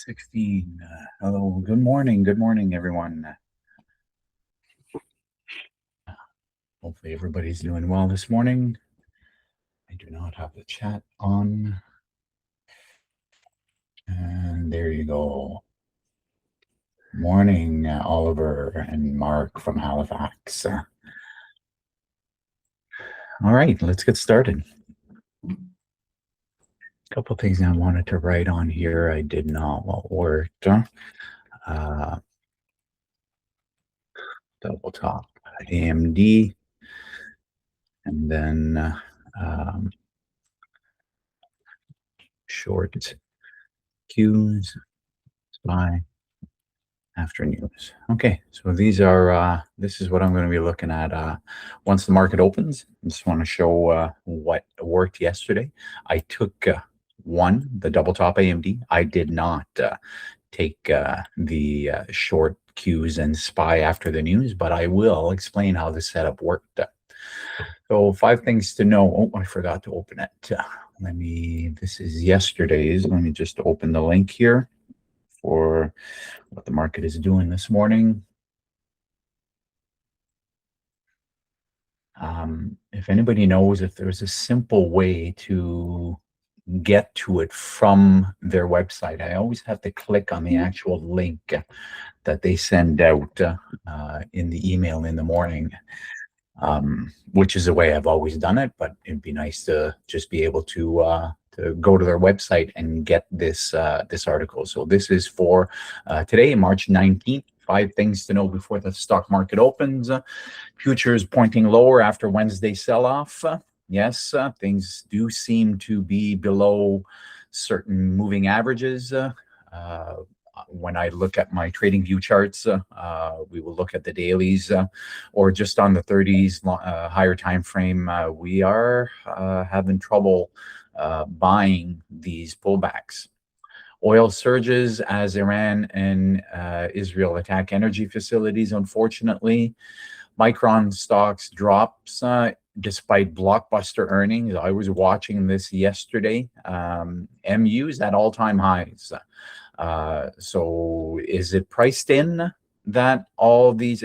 16. Hello, good morning, everyone. Hopefully everybody's doing well this morning. I do not have the chat on. And there you go. Morning, Oliver and Mark from Halifax. All right, let's get started. A couple things I wanted to write on here. I did not what worked. Double top AMD, and then short Qs, SPY, after news. Okay, so these are this is what I'm going to be looking at once the market opens. I just want to show what worked yesterday. I took the double top AMD. I did not take the short Qs and SPY after the news, but I will explain how the setup worked. So 5 things to know. Oh, I forgot to open it. This is yesterday's. Let me just open the link here for what the market is doing this morning. If anybody knows if there's a simple way to get to it from their website, I always have to click on the actual link that they send out in the email in the morning, which is the way I've always done it, but it'd be nice to just be able to go to their website and get this this article. So this is for today, March 19th. 5 things to know before the stock market opens. Futures pointing lower after Wednesday sell-off. Yes, things do seem to be below certain moving averages. When I look at my trading view charts, we will look at the dailies or just on the 30s higher time frame. We are having trouble buying these pullbacks. Oil surges as Iran and Israel attack energy facilities, unfortunately. Micron stocks drops despite blockbuster earnings. I was watching this yesterday. MU's at all-time highs. So is it priced in that all these,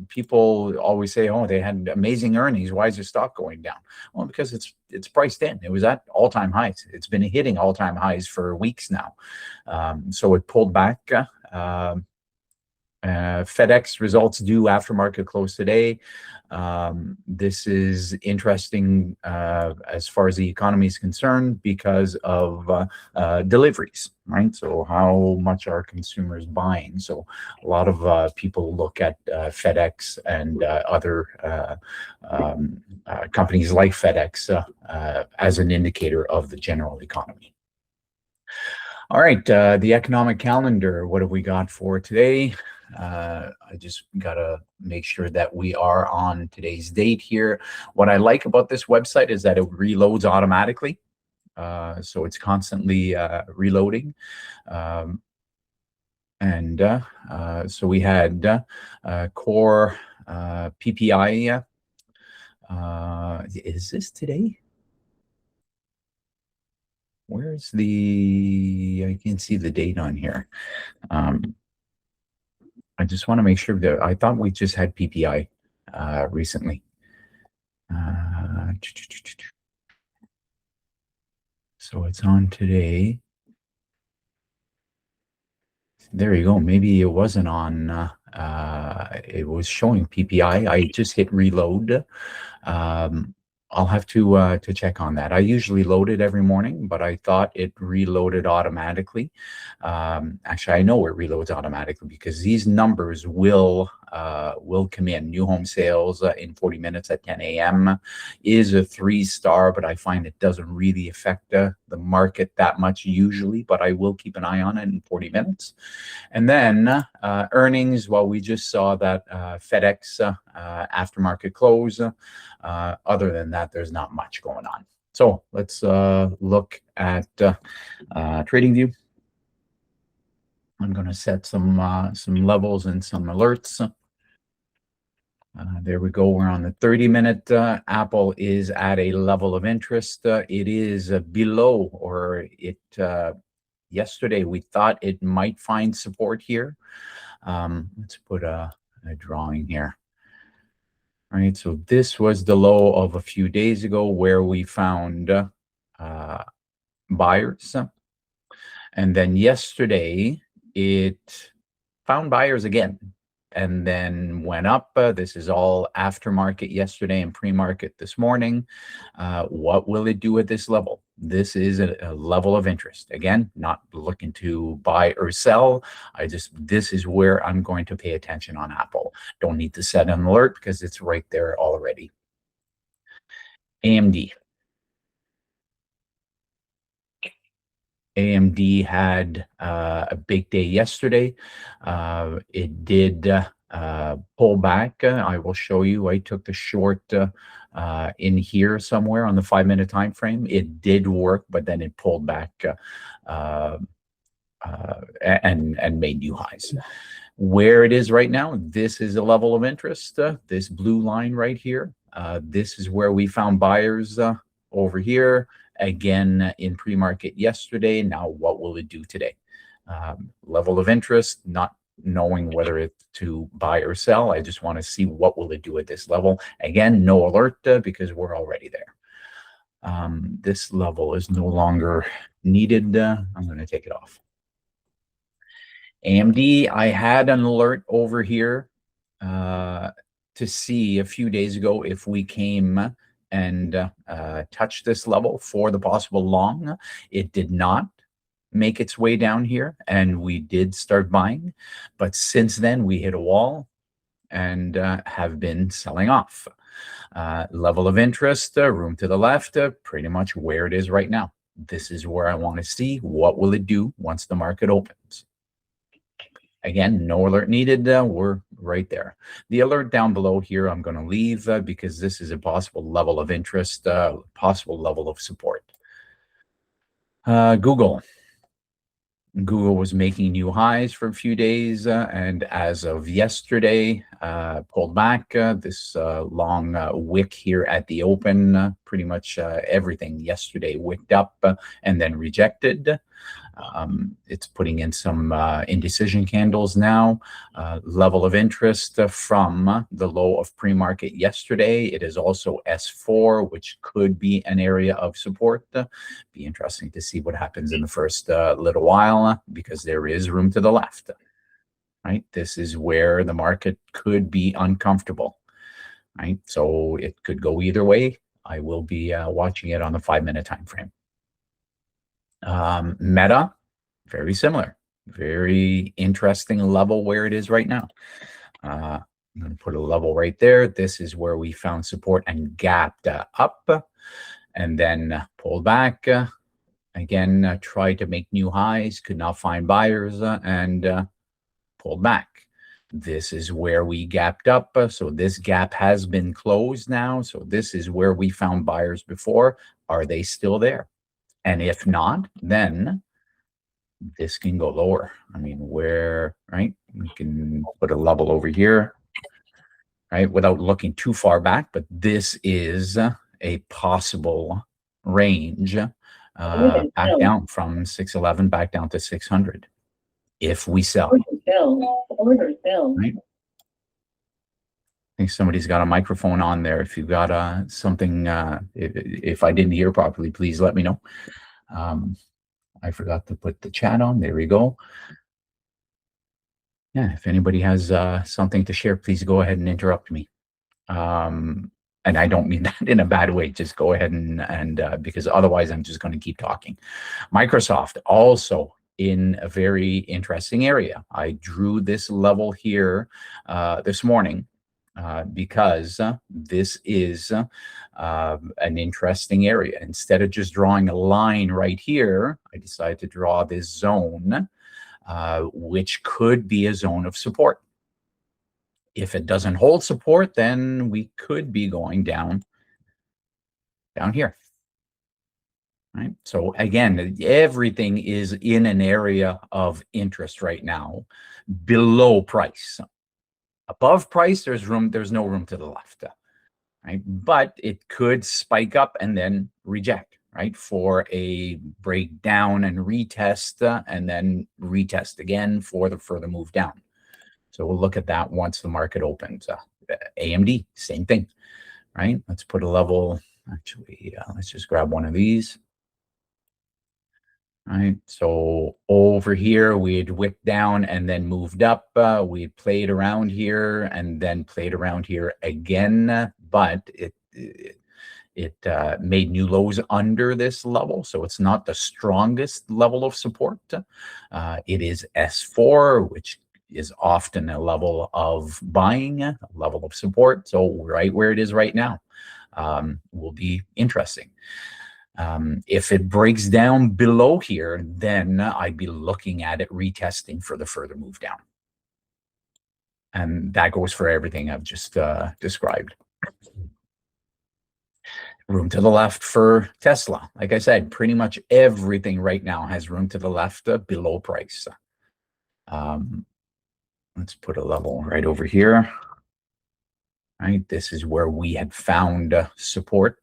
people always say, oh, they had amazing earnings, why is your stock going down? Well, because it's priced in. It was at all-time highs. It's been hitting all-time highs for weeks now. So it pulled back. FedEx results due after market close today. This is interesting as far as the economy is concerned because of deliveries, right? So how much are consumers buying? So a lot of people look at FedEx and other companies like FedEx as an indicator of the general economy. All right, the economic calendar, what have we got for today? I just got to make sure that we are on today's date here. What I like about this website is that it reloads automatically. So it's constantly reloading. So we had core PPI. Is this today? Where's I can't see the date on here. I just want to make sure that I thought we just had PPI recently. So it's on today. There you go. Maybe it wasn't on. It was showing PPI. I just hit reload. I'll have to check on that. I usually load it every morning, but I thought it reloaded automatically. Actually, I know it reloads automatically because these numbers will come in. New home sales in 40 minutes at 10 a.m. is a 3-star, but I find it doesn't really affect the market that much usually, but I will keep an eye on it in 40 minutes. And then earnings, well, we just saw that FedEx aftermarket close. Other than that, there's not much going on. So let's look at TradingView. I'm going to set some levels and some alerts. There we go. We're on the 30-minute. Apple is at a level of interest. It is below, or it Yesterday, we thought it might find support here. Let's put a drawing here. All right, so this was the low of a few days ago where we found buyers. And then yesterday, it found buyers again and then went up. This is all aftermarket yesterday and pre-market this morning. What will it do at this level? This is a level of interest. Again, not looking to buy or sell. This is where I'm going to pay attention on Apple. Don't need to set an alert because it's right there already. AMD. AMD had a big day yesterday. It did pull back. I will show you. I took the short in here somewhere on the 5-minute time frame. It did work, but then it pulled back and made new highs. Where it is right now, this is a level of interest. This blue line right here. This is where we found buyers over here. Again, in pre-market yesterday. Now, what will it do today? Level of interest, not knowing whether it's to buy or sell. I just want to see what will it do at this level. Again, no alert because we're already there. This level is no longer needed. I'm going to take it off. AMD, I had an alert over here to see a few days ago if we came and touch this level for the possible long. It did not make its way down here, and we did start buying. But since then, we hit a wall and have been selling off. Level of interest, room to the left, pretty much where it is right now. This is where I want to see what will it do once the market opens. Again, no alert needed. We're right there. The alert down below here, I'm going to leave because this is a possible level of interest, possible level of support. Google. Google was making new highs for a few days, and as of yesterday, pulled back. This long wick here at the open, pretty much everything yesterday wicked up and then rejected. It's putting in some indecision candles now. Level of interest from the low of pre-market yesterday. It is also S4, which could be an area of support. Be interesting to see what happens in the first little while because there is room to the left. Right, this is where the market could be uncomfortable. Right, so it could go either way. I will be watching it on the 5-minute time frame. Meta, very similar, very interesting level where it is right now. I'm going to put a level right there. This is where we found support and gapped up and then pulled back. Again, tried to make new highs, could not find buyers and pulled back. This is where we gapped up. So this gap has been closed now. So this is where we found buyers before. Are they still there? And if not, then this can go lower. I mean, where, right? We can put a level over here, right? Without looking too far back, but this is a possible range back down from 611 back down to 600 if we sell. Right? I think somebody's got a microphone on there. If you've got something, if I didn't hear properly, please let me know. I forgot to put the chat on. There we go. Yeah, if anybody has something to share, please go ahead and interrupt me. And I don't mean that in a bad way. Just go ahead and because otherwise I'm just going to keep talking. Microsoft also in a very interesting area. I drew this level here this morning because this is an interesting area. Instead of just drawing a line right here, I decided to draw this zone, which could be a zone of support. If it doesn't hold support, then we could be going down here. Right. So again, everything is in an area of interest right now, below price. Above price, there's no room to the left. Right. But it could spike up and then reject. right, for a breakdown and retest, and then retest again for the further move down. So we'll look at that once the market opens. AMD, same thing, right? Let's put a level. Actually, let's just grab one of these. Right, so over here we'd whipped down and then moved up. We played around here and then played around here again, but it made new lows under this level, so it's not the strongest level of support. It is S4, which is often a level of buying, a level of support. So right where it is right now will be interesting. If it breaks down below here, then I'd be looking at it retesting for the further move down. And that goes for everything I've just described. Room to the left for Tesla. Like I said, pretty much everything right now has room to the left below price. Let's put a level right over here. Right, this is where we had found support.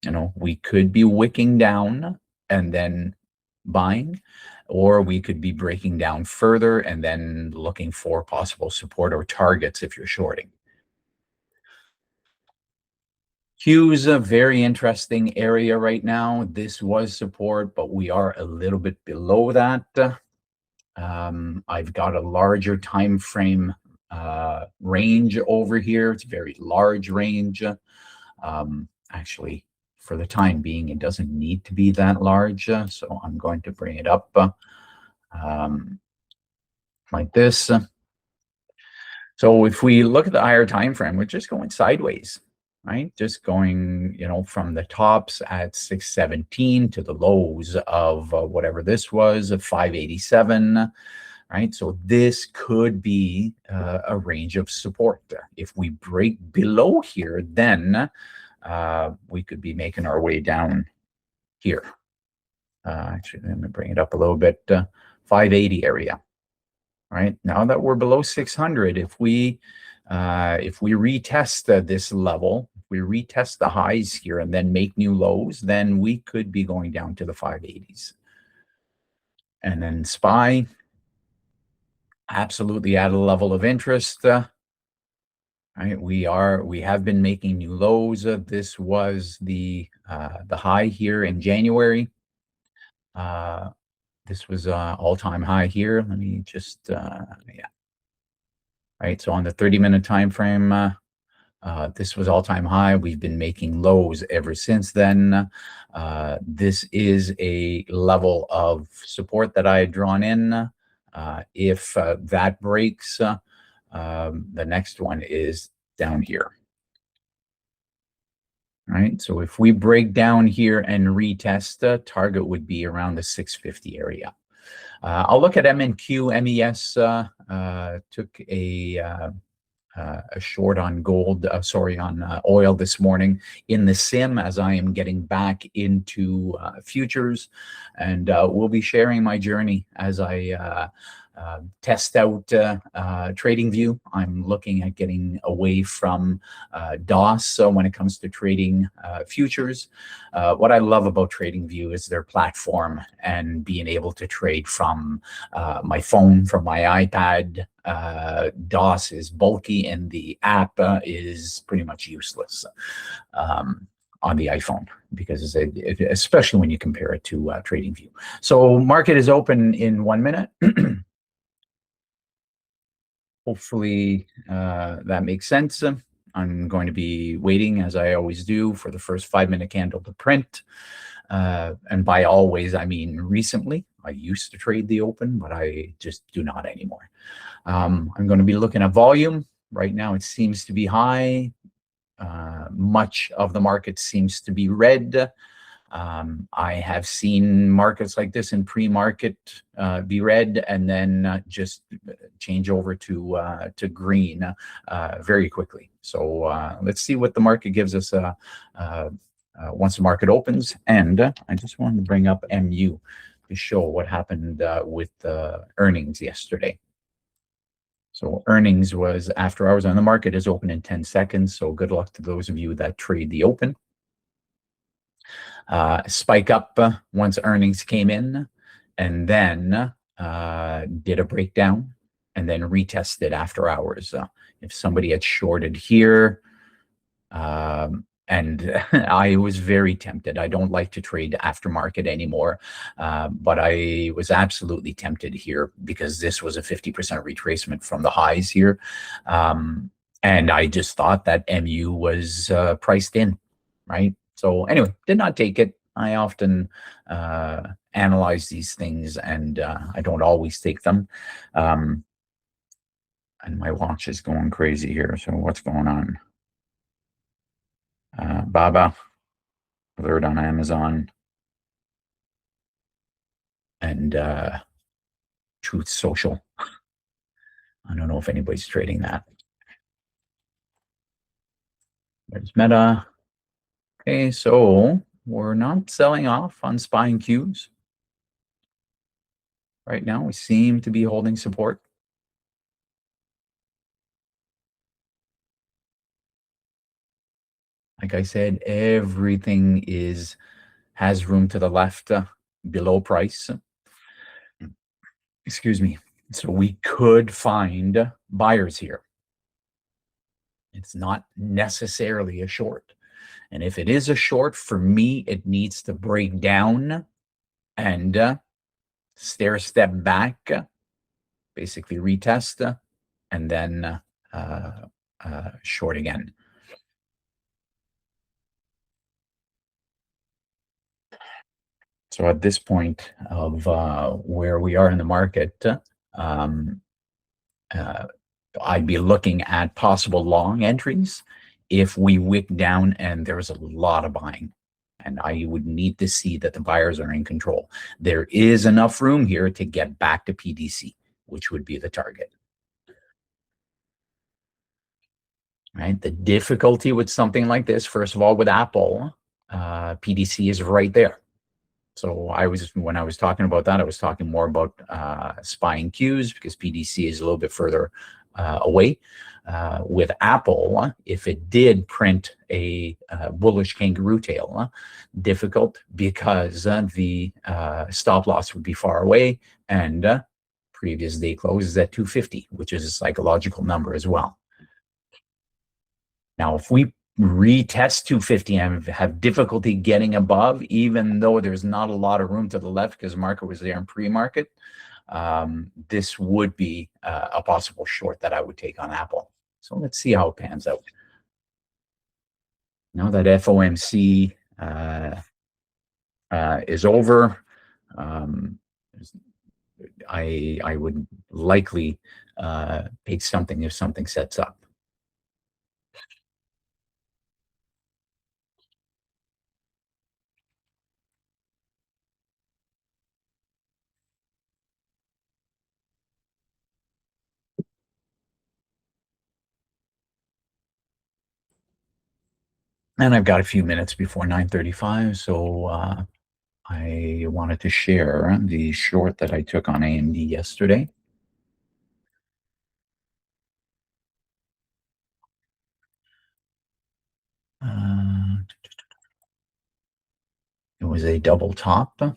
You know, we could be wicking down and then buying, or we could be breaking down further and then looking for possible support or targets if you're shorting. Q is a very interesting area right now. This was support, but we are a little bit below that. I've got a larger time frame range over here. It's a very large range. Actually, for the time being, it doesn't need to be that large, so I'm going to bring it up like this. So if we look at the higher time frame, we're just going sideways, right? Just going, you know, from the tops at 617 to the lows of whatever this was, 587, right? So this could be a range of support. If we break below here, then we could be making our way down here. Actually, let me bring it up a little bit. 580 area. Right now that we're below 600, if we retest this level, if we retest the highs here and then make new lows, then we could be going down to the 580s. And then SPY, absolutely at a level of interest. Right, we have been making new lows. This was the high here in January. This was all-time high here. Let me just yeah. Right, so on the 30-minute time frame, this was all-time high. We've been making lows ever since then. This is a level of support that I had drawn in. If that breaks, the next one is down here. Right, so if we break down here and retest, target would be around the 650 area. I'll look at MNQ. MES took a short on gold, on oil this morning in the sim as I am getting back into futures, and we'll be sharing my journey as I test out TradingView. I'm looking at getting away from DOS when it comes to trading futures. What I love about TradingView is their platform and being able to trade from my phone, from my iPad. DOS is bulky and the app is pretty much useless on the iPhone, because especially when you compare it to TradingView. So market is open in 1 minute. Hopefully that makes sense. I'm going to be waiting, as I always do, for the first 5-minute candle to print. And by always, I mean recently. I used to trade the open, but I just do not anymore. I'm going to be looking at volume. Right now, it seems to be high. Much of the market seems to be red. I have seen markets like this in pre-market be red and then just change over to green very quickly. So let's see what the market gives us once the market opens. And I just wanted to bring up MU to show what happened with earnings yesterday. So earnings was after hours, on the market is open in 10 seconds. So good luck to those of you that trade the open. Spike up once earnings came in, and then did a breakdown, and then retested after hours. If somebody had shorted here, and I was very tempted. I don't like to trade aftermarket anymore, but I was absolutely tempted here because this was a 50% retracement from the highs here. And I just thought that MU was priced in, right? So anyway, did not take it. I often analyze these things, and I don't always take them. And my watch is going crazy here. So what's going on? Baba alert on Amazon, and Truth Social. I don't know if anybody's trading that. There's Meta. Okay, so we're not selling off on SPY and Qs. Right now, we seem to be holding support. Like I said, everything has room to the left below price. Excuse me. So we could find buyers here. It's not necessarily a short. And if it is a short, for me, it needs to break down and stair step back, basically retest, and then short again. So at this point of where we are in the market, I'd be looking at possible long entries if we wick down and there's a lot of buying. And I would need to see that the buyers are in control. There is enough room here to get back to PDC, which would be the target. Right? The difficulty with something like this, first of all, with Apple, PDC is right there. So when I was talking about that, I was talking more about SPY and Qs because PDC is a little bit further away. With Apple, if it did print a bullish kangaroo tail, difficult because the stop loss would be far away, and previous day close is at 250, which is a psychological number as well. Now, if we retest 250 and have difficulty getting above, even though there's not a lot of room to the left because market was there in pre-market, this would be a possible short that I would take on Apple. So let's see how it pans out. Now that FOMC is over, I would likely take something if something sets up. And I've got a few minutes before 9:35, so I wanted to share the short that I took on AMD yesterday. It was a double top. Let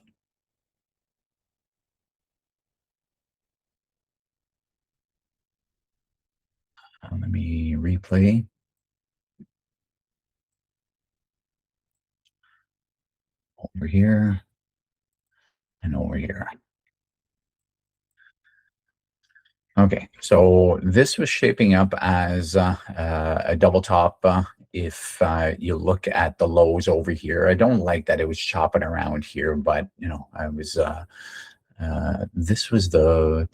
me replay. Over here and over here. Okay, so this was shaping up as a double top. If you look at the lows over here, I don't like that it was chopping around here, but I was. This was a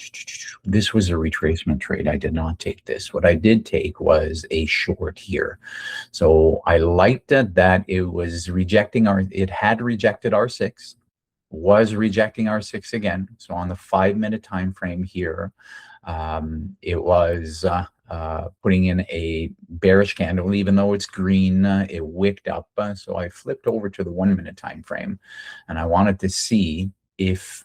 retracement trade. I did not take this. What I did take was a short here. So I liked that it was rejecting it had rejected R6, was rejecting R6 again. So on the 5-minute time frame here, it was putting in a bearish candle. Even though it's green, it wicked up. So I flipped over to the 1-minute time frame, and I wanted to see if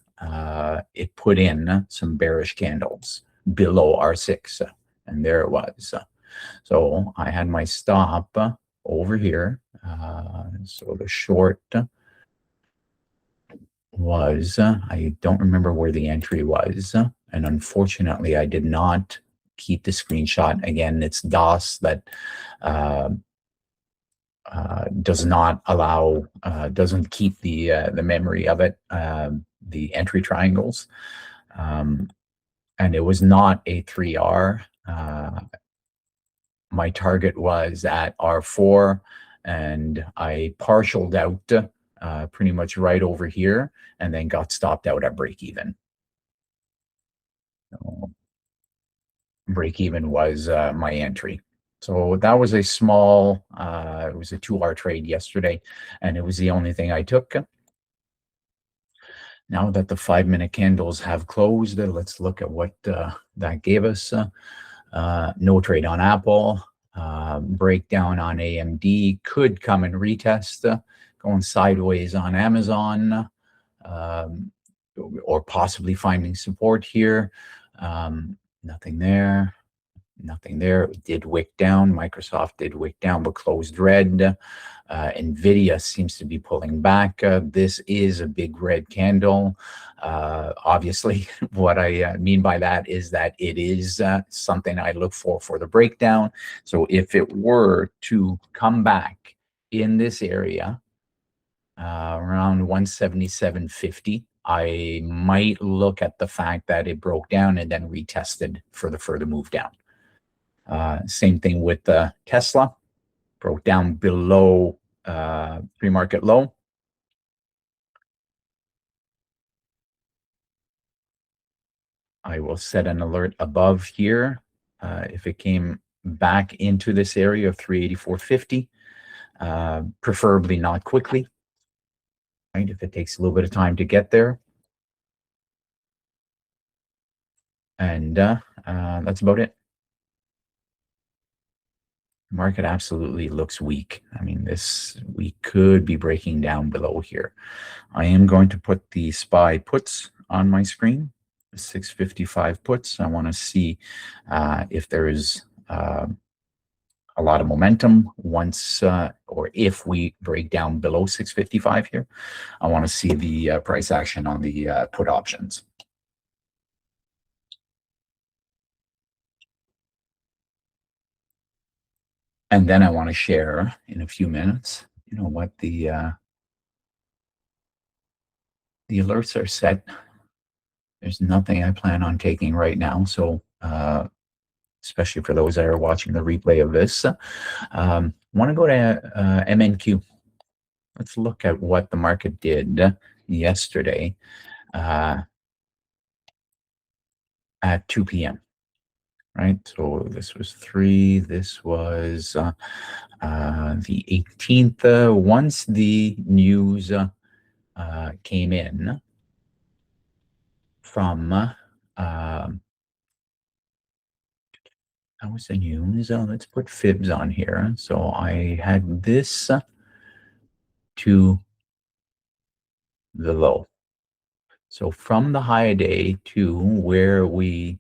it put in some bearish candles below R6, and there it was. So I had my stop over here, So the short was, I don't remember where the entry was, and unfortunately I did not keep the screenshot. Again, it's DOS that does not allow, doesn't keep the memory of it, the entry triangles. And it was not a 3R. My target was at R4, and I partialed out pretty much right over here, and then got stopped out at break even. So break even was my entry. So that was a small, it was a 2R trade yesterday, and it was the only thing I took. Now that the 5-minute candles have closed, let's look at what that gave us. No trade on Apple. Breakdown on AMD, could come and retest, going sideways on Amazon, or possibly finding support here. Nothing there. Nothing there. It did wick down. Microsoft did wick down, but closed red. NVIDIA seems to be pulling back. This is a big red candle. Obviously, what I mean by that is that it is something I look for the breakdown. So if it were to come back in this area, around 177.50, I might look at the fact that it broke down and then retested for the further move down. Same thing with Tesla, broke down below pre-market low. I will set an alert above here if it came back into this area of 384.50, preferably not quickly, right? If it takes a little bit of time to get there. And that's about it. Market absolutely looks weak. I mean, we could be breaking down below here. I am going to put the SPY puts on my screen, 655 puts. I want to see if there is a lot of momentum once or if we break down below 655 here. I want to see the price action on the put options. And then I want to share in a few minutes, what the alerts are set. There's nothing I plan on taking right now. So especially for those that are watching the replay of this, I want to go to MNQ. Let's look at what the market did yesterday at 2 p.m. Right? So this was 3. This was the 18th. Once the news came in from how was the news? Let's put fibs on here. So I had this to the low. So from the high day to where we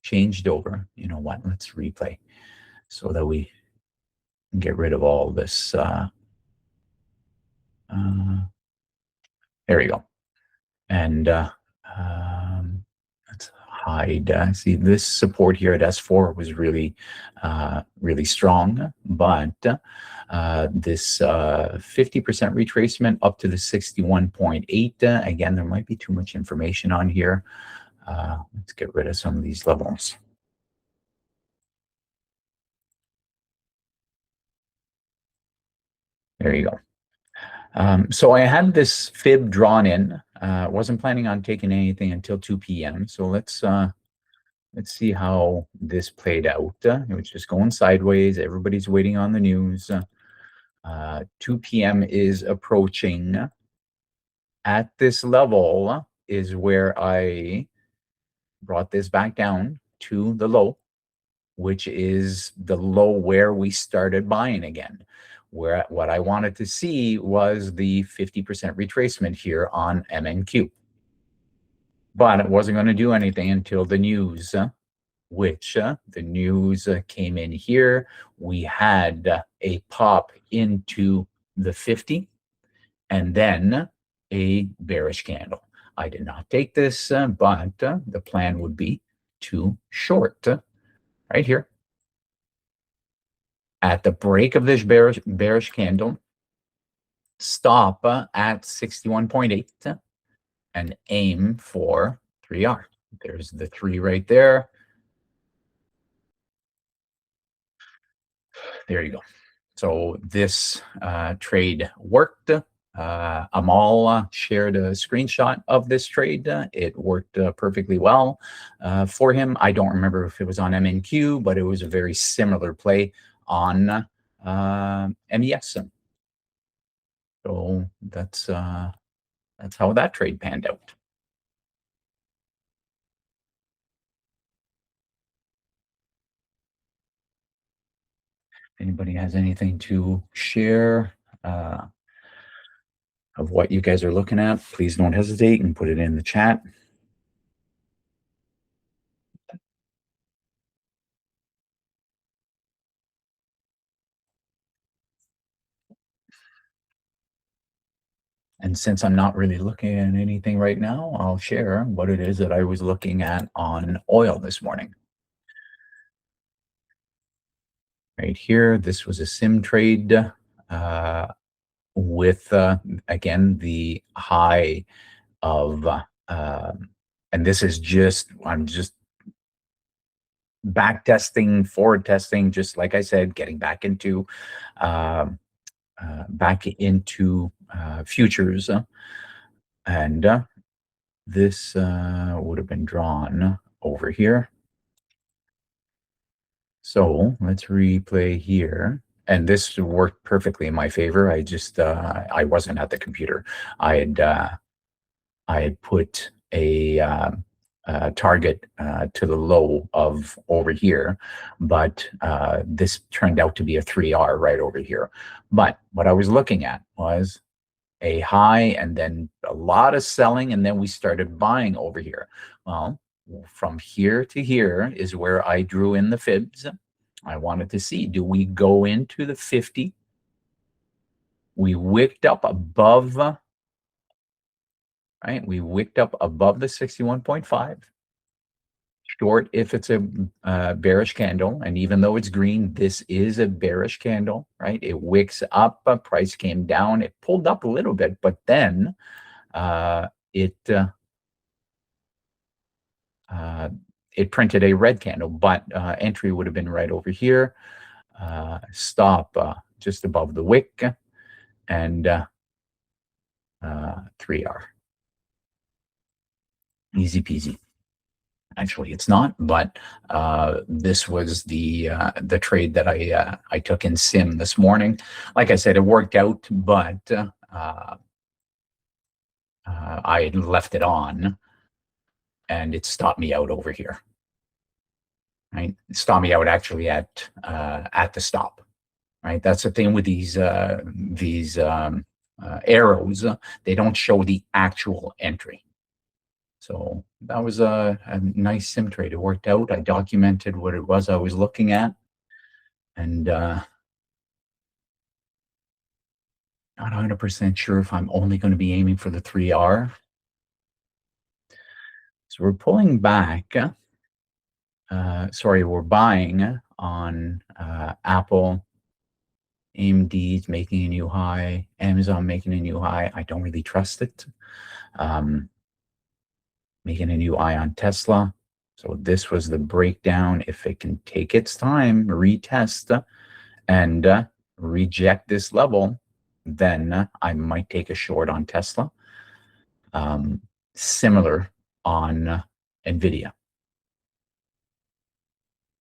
changed over, you know what? Let's replay so that we get rid of all this. There we go. And let's hide. See, this support here at S4 was really, really strong, but this 50% retracement up to the 61.8. Again, there might be too much information on here. Let's get rid of some of these levels. There you go. So I had this fib drawn in. Wasn't planning on taking anything until 2 p.m. So let's see how this played out. It was just going sideways. Everybody's waiting on the news. 2 p.m. is approaching. At this level is where I brought this back down to the low, which is the low where we started buying again. Where what I wanted to see was the 50% retracement here on MNQ. But it wasn't going to do anything until the news which the news came in here. We had a pop into the 50 and then a bearish candle. I did not take this, but the plan would be to short right here at the break of this bearish candle, stop at 61.8 and aim for 3R. There's the 3 right there. There you go. So this trade worked. Amal shared a screenshot of this trade. It worked perfectly well for him. I don't remember if it was on MNQ, but it was a very similar play on MES. So that's how that trade panned out. Anybody has anything to share of what you guys are looking at, please don't hesitate and put it in the chat. And since I'm not really looking at anything right now, I'll share what it is that I was looking at on oil this morning. Right here, this was a sim trade with, again, the high of, and this is just, I'm just back testing, forward testing, just like I said, getting back into futures. And this would have been drawn over here. So let's replay here. And this worked perfectly in my favor. I just, I wasn't at the computer. I had put a target to the low of over here, but this turned out to be a 3R right over here. But what I was looking at was a high and then a lot of selling, and then we started buying over here. Well, from here to here is where I drew in the fibs. I wanted to see, do we go into the 50? We wicked up above, right? We wicked up above the 61.5. Short if it's a bearish candle, and even though it's green, this is a bearish candle, right? It wicks up, price came down, it pulled up a little bit, but then it printed a red candle, but entry would have been right over here. Stop just above the wick, and 3R. Easy peasy. Actually, it's not, but this was the trade that I took in sim this morning. Like I said, it worked out, but I had left it on, and it stopped me out over here. Right, it stopped me out actually at the stop. Right, that's the thing with these arrows. They don't show the actual entry. So that was a nice sim trade. It worked out. I documented what it was I was looking at, and not 100% sure if I'm only going to be aiming for the 3R. So we're pulling back. Sorry, we're buying on Apple. AMD's making a new high. Amazon making a new high. I don't really trust it. Making a new high on Tesla. So this was the breakdown. If it can take its time, retest, and reject this level, then I might take a short on Tesla. Similar on NVIDIA.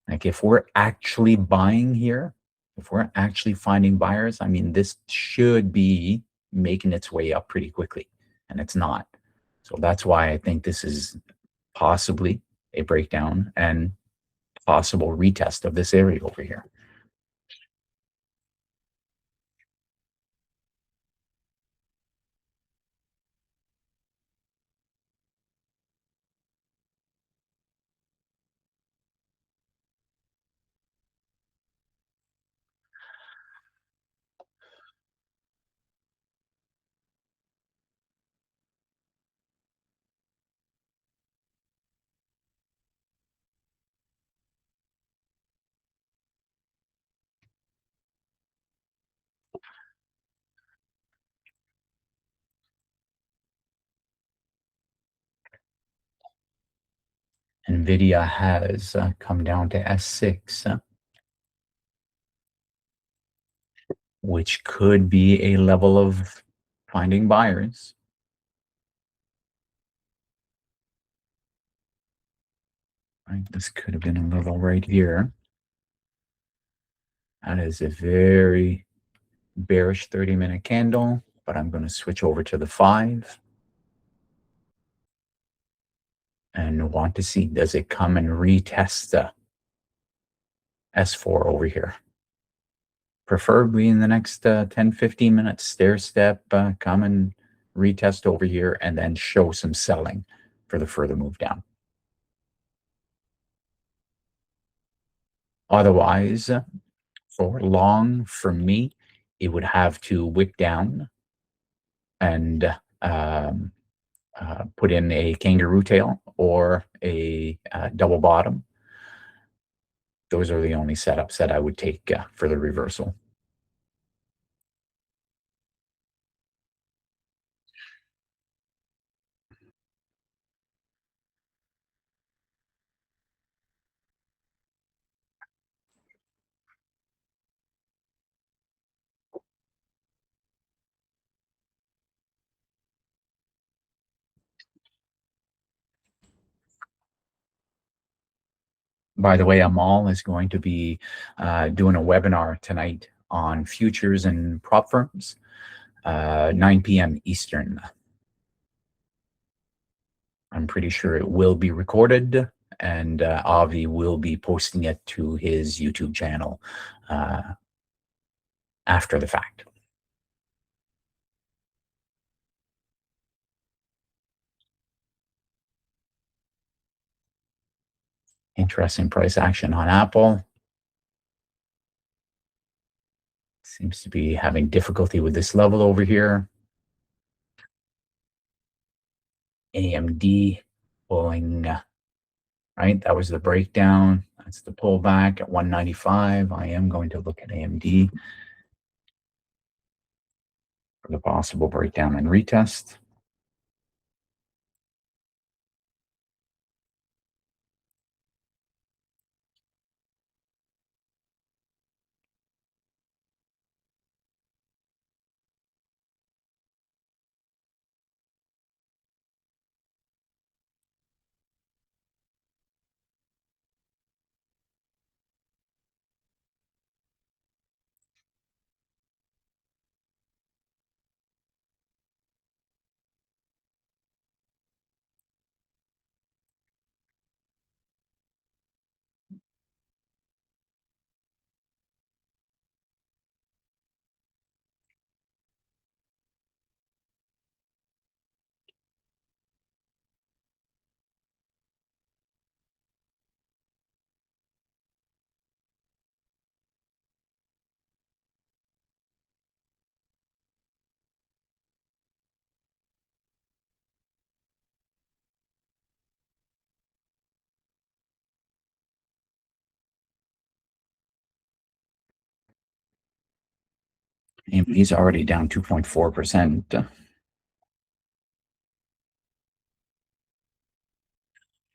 Like if we're actually buying here, if we're actually finding buyers, I mean, this should be making its way up pretty quickly, and it's not. So that's why I think this is possibly a breakdown and possible retest of this area over here. NVIDIA has come down to S6, which could be a level of finding buyers. Right, this could have been a level right here. That is a very bearish 30-minute candle, but I'm going to switch over to the 5 and want to see, does it come and retest the S4 over here? Preferably in the next 10, 15 minutes, stair step, come and retest over here and then show some selling for the further move down. Otherwise, for long, for me, it would have to wick down and put in a kangaroo tail or a double bottom. Those are the only setups that I would take for the reversal. By the way, Amal is going to be doing a webinar tonight on futures and prop firms, 9 p.m. Eastern. I'm pretty sure it will be recorded, and Avi will be posting it to his YouTube channel after the fact. Interesting price action on Apple. Seems to be having difficulty with this level over here. AMD pulling, right? That was the breakdown. That's the pullback at 195. I am going to look at AMD for the possible breakdown and retest. AMD's already down 2.4%.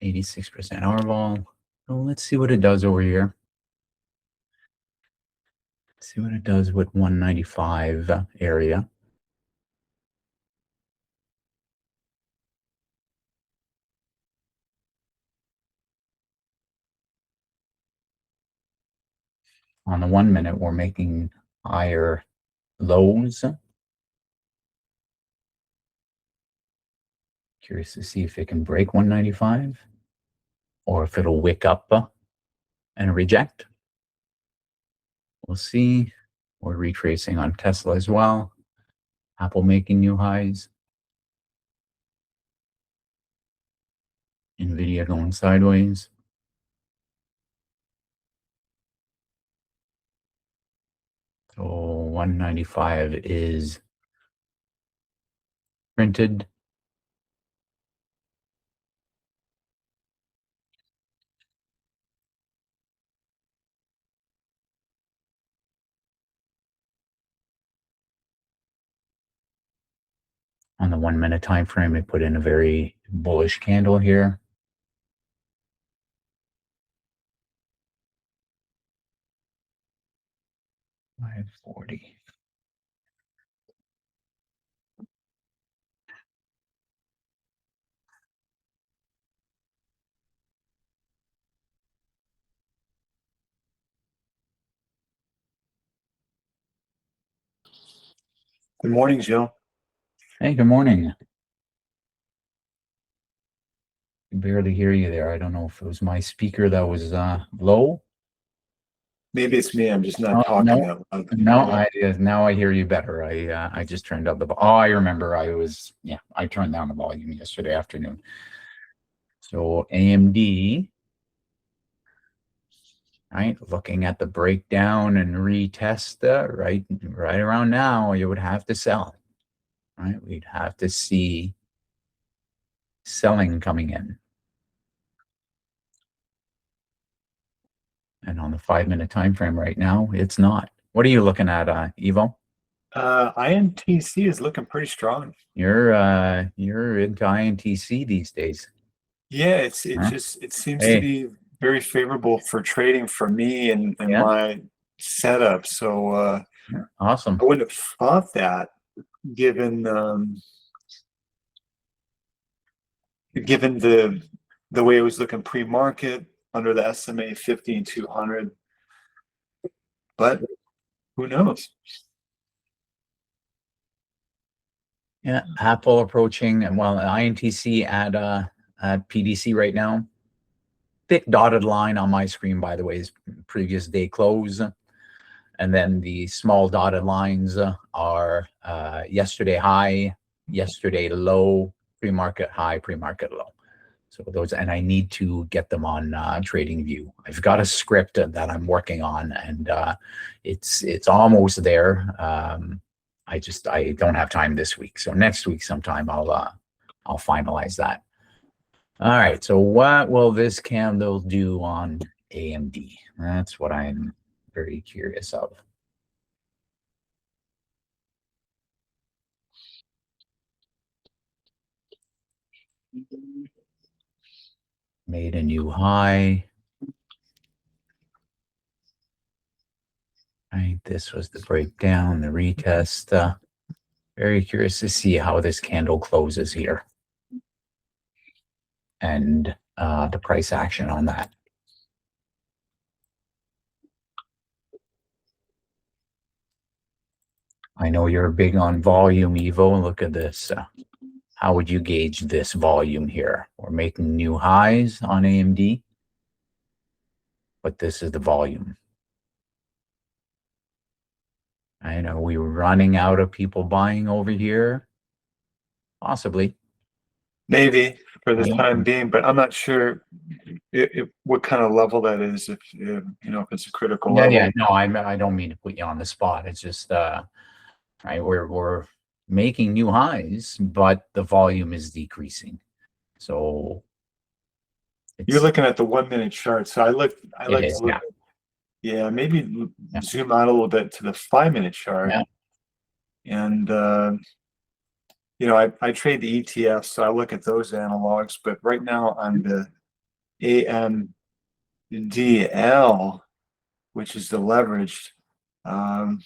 86% R-vol. So let's see what it does over here. See what it does with 195 area. On the 1 minute, we're making higher lows. Curious to see if it can break 195 or if it'll wick up and reject. We'll see. We're retracing on Tesla as well. Apple making new highs. NVIDIA going sideways. So 195 is printed. On the 1 minute time frame, it put in a very bullish candle here. 540. Good morning, Joe. Hey, good morning. I can barely hear you there. I don't know if it was my speaker that was low. Maybe it's me. I'm just not Oh, talking no, that loud. no, now I hear you better. I just turned up the I remember I turned down the volume yesterday afternoon. So AMD, right? Looking at the breakdown and retest, right around now, you would have to sell, right? We'd have to see selling coming in. And on the 5-minute time frame right now, it's not. What are you looking at, Evo? INTC is looking pretty strong. You're into INTC these days. Yeah, Huh? it seems to Hey, be very favorable for trading for me and yeah, my setup. So yeah, awesome. I wouldn't have thought that given given the way it was looking pre-market under the SMA 50 and 200. But who knows? Yeah, Apple approaching, and well, INTC at PDC right now. Thick dotted line on my screen, by the way, is previous day close. And then the small dotted lines are yesterday high, yesterday low, pre-market high, pre-market low. So those, and I need to get them on TradingView. I've got a script that I'm working on, and it's almost there. I don't have time this week, so next week sometime I'll finalize that. All right. So what will this candle do on AMD? That's what I'm very curious of. Made a new high. Right. This was the breakdown, the retest. Very curious to see how this candle closes here. And the price action on that. I know you're big on volume, Evo. Look at this. How would you gauge this volume here? We're making new highs on AMD, but this is the volume. I know we were running out of people buying over here. Possibly. Maybe for the Yeah. time being, but I'm not sure what kind of level that is. If if it's a critical Yeah, level. yeah. No, I don't mean to put you on the spot. It's just right, we're making new highs, but the volume is decreasing. So You're it's looking at the 1 minute chart. So I it like is, to look, yeah. yeah, maybe Yeah. zoom out a little bit to the 5 minute chart. Yeah. And I trade the ETFs, so I look at those analogs, but right now on the AMDL, which is the leveraged, um,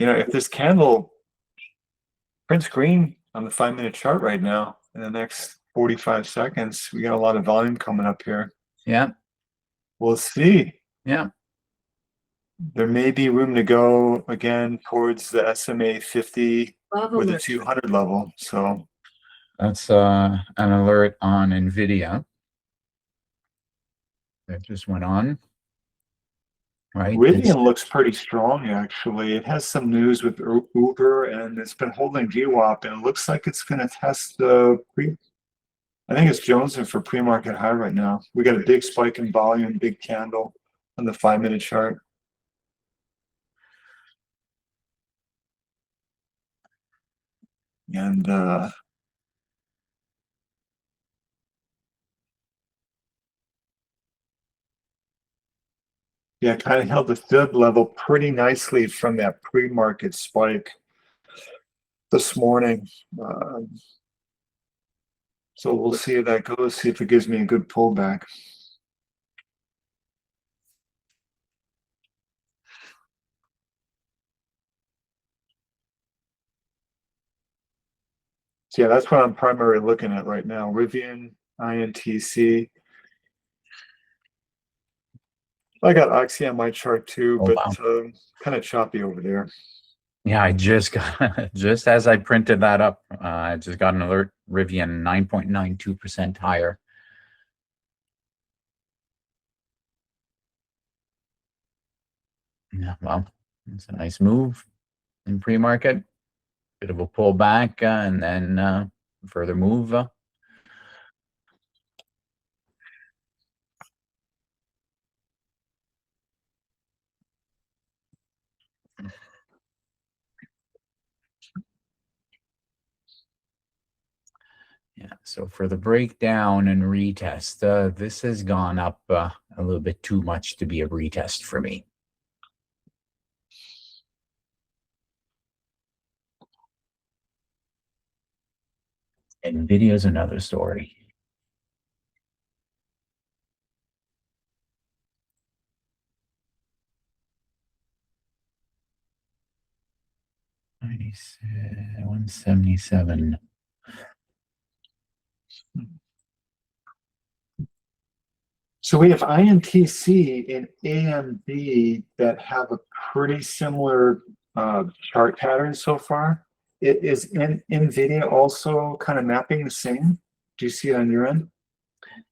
if this candle prints green on the 5 minute chart right now in the next 45 seconds, we got a lot of volume coming up here. Yeah. We'll see. Yeah. There may be room to go again towards the SMA 50 with the 200 level. So That's an alert on NVIDIA that just went on. Right. Rivian looks pretty strong, actually. It has some news with Uber, and it's been holding VWAP, and it looks like it's going to test the I think it's Jonesing for pre-market high right now. We got a big spike in volume, big candle on the 5 minute chart. And yeah, kind of held the fib level pretty nicely from that pre-market spike this morning. So we'll see how that goes, see if it gives me a good pullback. So yeah, that's what I'm primarily looking at right now. Rivian, INTC. I got Oxy on my chart too, Oh but wow. kind of choppy over there. Yeah, I just got just as I printed that up, I just got an alert. Rivian 9.92% higher. Yeah, well, it's a nice move in pre-market. Bit of a pullback, and then further move. Yeah, so for the breakdown and retest, this has gone up a little bit too much to be a retest for me. NVIDIA is another story. Nice, 177. So we have INTC and AMD that have a pretty similar chart pattern so far. It is NVIDIA also kind of mapping the same? Do you see it on your end?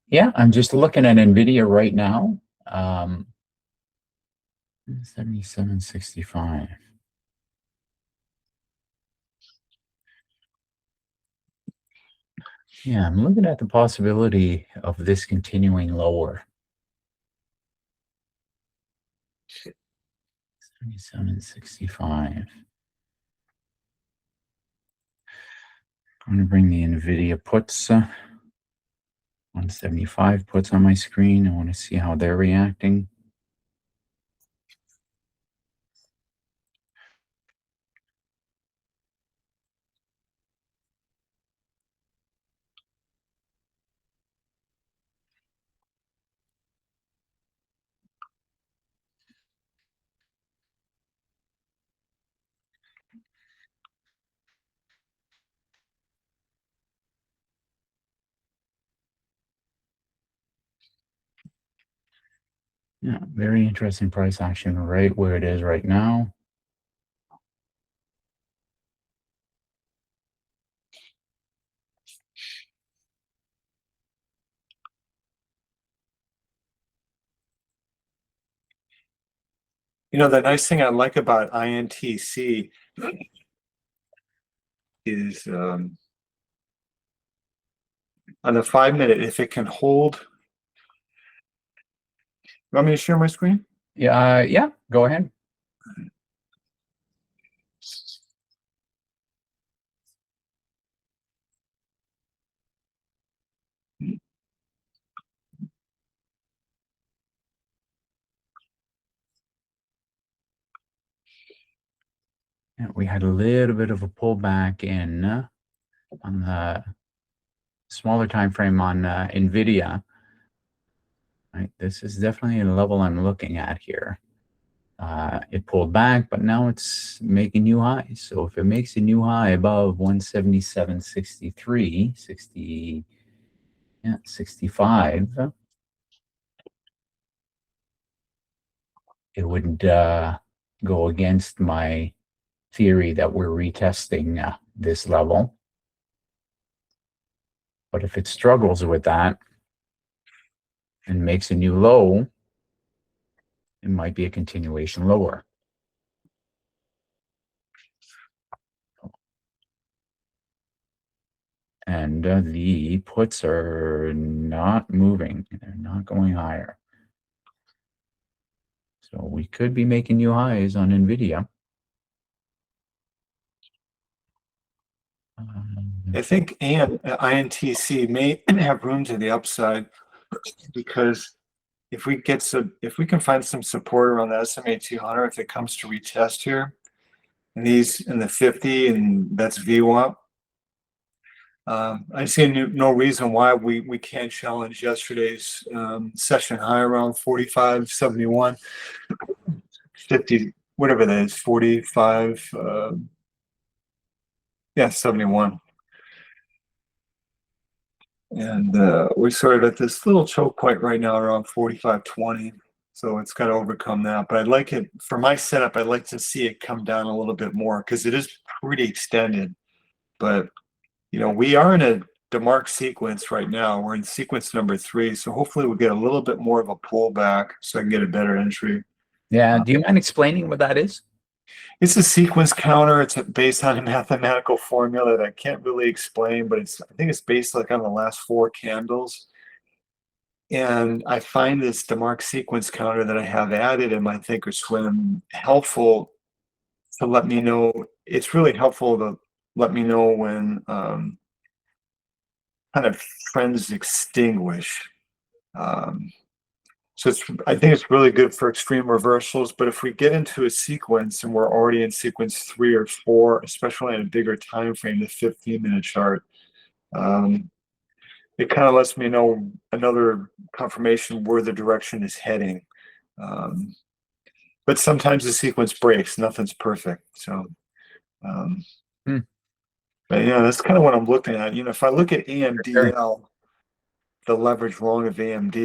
Yeah, I'm just looking at NVIDIA right now. 77.65. Yeah, I'm looking at the possibility of this continuing lower. 77.65. I'm going to bring the NVIDIA puts, 175 puts on my screen. I want to see how they're reacting. Yeah, very interesting price action right where it is right now. You know, the nice thing I like about INTC is on the 5-minute, if it can hold. You want me to share my screen? Yeah, go ahead. Yeah, we had a little bit of a pullback in on the smaller time frame on NVIDIA. Right, this is definitely a level I'm looking at here. It pulled back, but now it's making new highs. So if it makes a new high above 177.63, 65, it would go against my theory that we're retesting this level. But if it struggles with that and makes a new low, it might be a continuation lower. And the puts are not moving. They're not going higher. So we could be making new highs on NVIDIA. I think INTC may have room to the upside because if we can find some support around the SMA 200, if it comes to retest here, and these in the 50, and that's VWAP. I see no reason why we can't challenge yesterday's session high around 45.71, 50, whatever that is, 45, yeah, 71. And we're sort of at this little choke point right now around 45.20. So it's got to overcome that. But I'd like it for my setup, I'd like to see it come down a little bit more because it is pretty extended. But we are in a DeMarc sequence right now. We're in sequence number 3. So hopefully we'll get a little bit more of a pullback so I can get a better entry. Yeah. Do you mind explaining what that is? It's a sequence counter. It's based on a mathematical formula that I can't really explain, but I think it's based like on the last 4 candles. And I find this DeMarc sequence counter that I have added in my Thinkorswim helpful to let me know. It's really helpful to let me know when kind of trends extinguish. So I think it's really good for extreme reversals. But if we get into a sequence and we're already in sequence 3 or 4, especially on a bigger time frame, the 15-minute chart, it kind of lets me know another confirmation where the direction is heading. But sometimes the sequence breaks. Nothing's perfect. So, but yeah, that's kind of what I'm looking at. If I look at AMDL, the leverage long of AMD,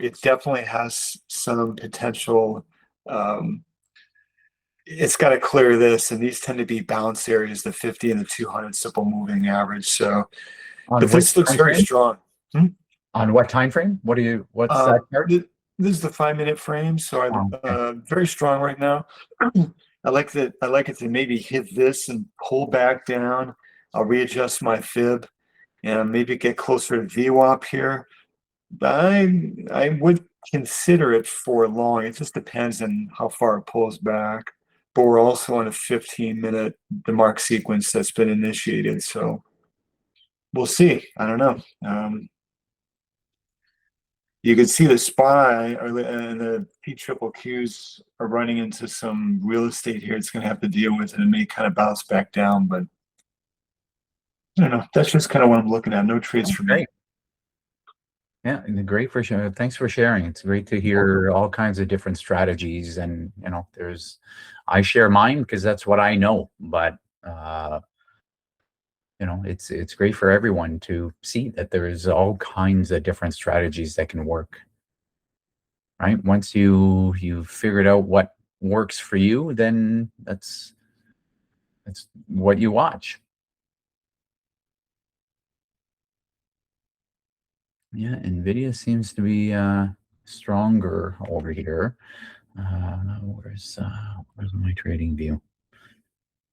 it definitely has some potential. It's got to clear this, and these tend to be bounce areas, the 50 and the 200 simple moving average. So, but this looks very strong. On what time frame? What's that chart? This is the 5-minute frame, so very strong right now. I like it to maybe hit this and pull back down. I'll readjust my fib and maybe get closer to VWAP here. I would consider it for long. It just depends on how far it pulls back. But we're also on a 15-minute DeMarc sequence that's been initiated, so we'll see. I don't know. You can see the SPY and the PQQs are running into some real estate here. It's going to have to deal with, and it may kind of bounce back down. But I don't know. That's just kind of what I'm looking at. No trades for me. Yeah, great for sharing. Thanks for sharing. It's great to hear all kinds of different strategies, and I share mine because that's what I know. But it's great for everyone to see that there's all kinds of different strategies that can work. Right? Once you've figured out what works for you, then that's what you watch. Yeah, NVIDIA seems to be stronger over here. Where's my trading view?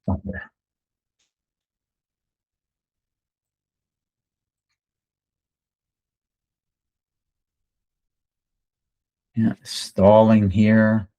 Oh, there. Yeah, stalling here.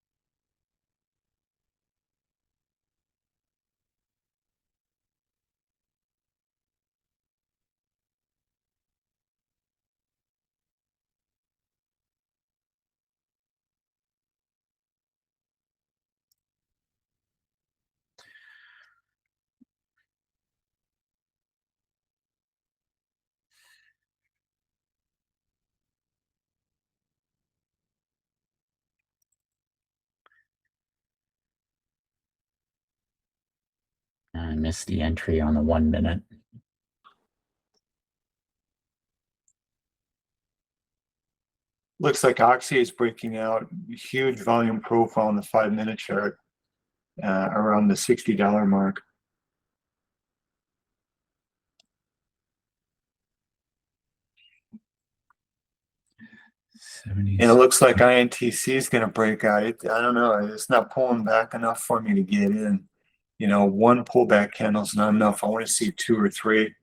I missed the entry on the 1 minute. Looks like Oxy is breaking out. Huge volume profile on the 5-minute chart around the $60 mark. And it looks like INTC is going to break out. I don't know. It's not pulling back enough for me to get in. One pullback candle is not enough. I want to see 2 or 3.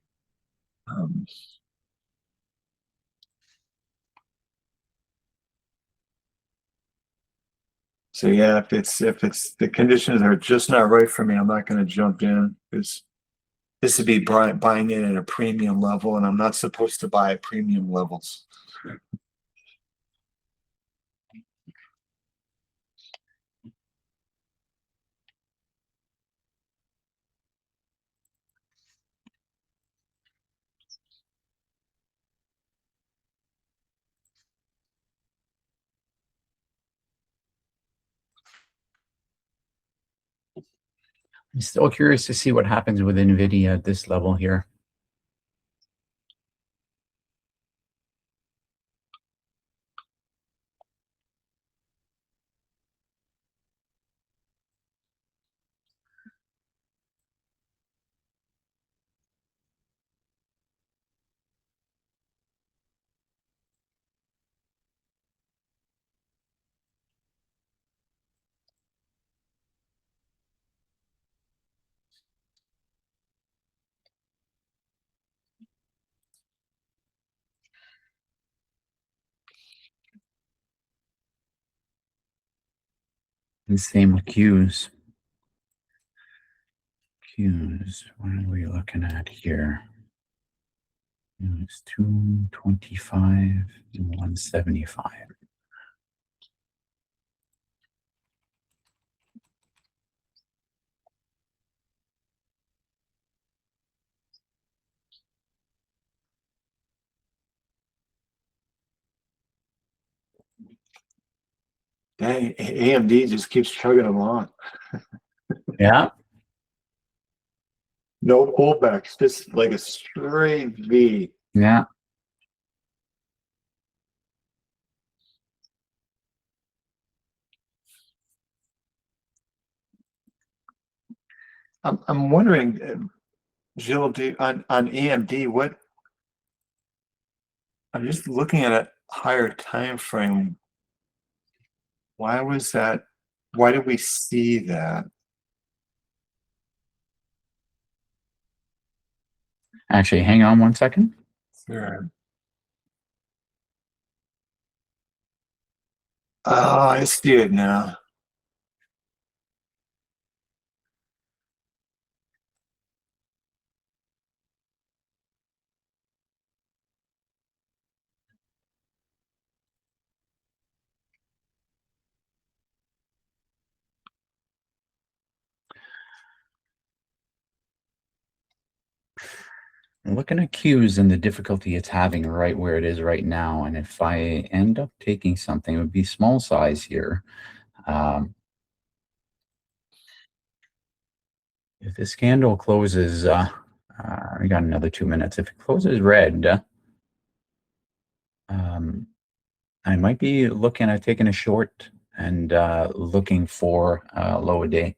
So yeah, if it's the conditions are just not right for me, I'm not going to jump in because this would be buying in at a premium level, and I'm not supposed to buy at premium levels. I'm still curious to see what happens with NVIDIA at this level here. And same with Qs. Qs, what are we looking at here? It's 225 and 175. Dang, AMD just keeps chugging along. Yeah. No pullbacks, just like a straight V. Yeah. I'm wondering, Jill, on AMD, what I'm just looking at a higher time frame. Why was that? Why did we see that? Actually, hang on one second. Sure. Oh, I see it now. I'm looking at Qs and the difficulty it's having right where it is right now. And if I end up taking something, it would be small size here. If this candle closes, we got another 2 minutes. If it closes red, I might be looking at taking a short and looking for low a day.